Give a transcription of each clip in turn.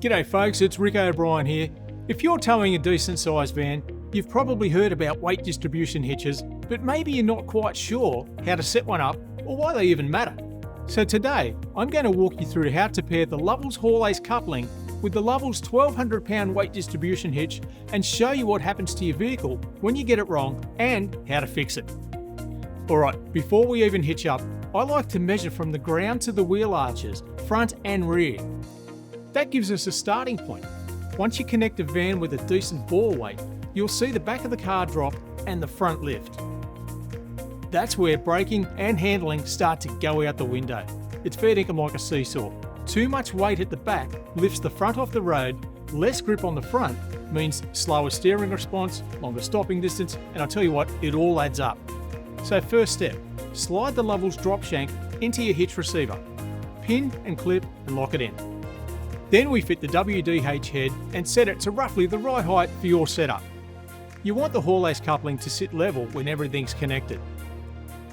G'day folks, it's Rick O'Brien here. If you're towing a decent sized van, you've probably heard about weight distribution hitches, but maybe you're not quite sure how to set one up or why they even matter. So today, I'm going to walk you through how to pair the Lovells HaulAce coupling with the Lovells 1200lb weight distribution hitch and show you what happens to your vehicle when you get it wrong and how to fix it. Alright, before we even hitch up, I like to measure from the ground to the wheel arches, front and rear. That gives us a starting point. Once you connect a van with a decent bore weight, you'll see the back of the car drop and the front lift. That's where braking and handling start to go out the window. It's fair dinkum like a seesaw. Too much weight at the back lifts the front off the road, less grip on the front means slower steering response, longer stopping distance, and I'll tell you what, it all adds up. So first step, slide the Lovells drop shank into your hitch receiver. Pin and clip and lock it in. Then we fit the WDH head and set it to roughly the right height for your setup. You want the HaulAce coupling to sit level when everything's connected.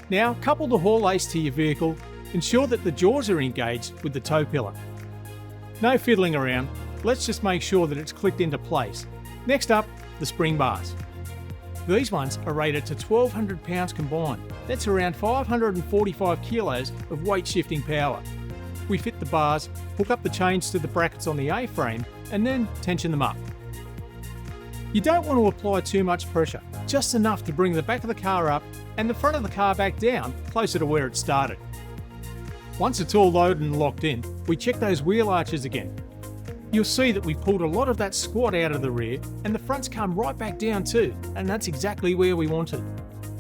Now couple the HaulAce to your vehicle, ensure that the jaws are engaged with the tow pillar. No fiddling around, let's just make sure that it's clicked into place. Next up, the spring bars. These ones are rated to 1200 pounds combined. That's around 545 kilos of weight shifting power. We fit the bars, hook up the chains to the brackets on the A-frame, and then tension them up. You don't want to apply too much pressure, just enough to bring the back of the car up and the front of the car back down, closer to where it started. Once it's all loaded and locked in, we check those wheel arches again. You'll see that we pulled a lot of that squat out of the rear and the fronts come right back down too, and that's exactly where we wanted.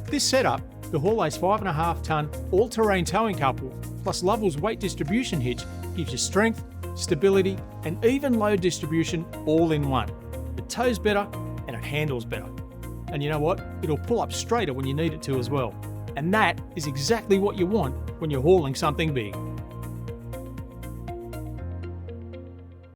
This setup, the HaulAce 5.5 tonne all-terrain towing couple plus Lovells weight distribution hitch gives you strength, stability and even load distribution all in one. It tows better and it handles better. And you know what? It'll pull up straighter when you need it to as well. And that is exactly what you want when you're hauling something big.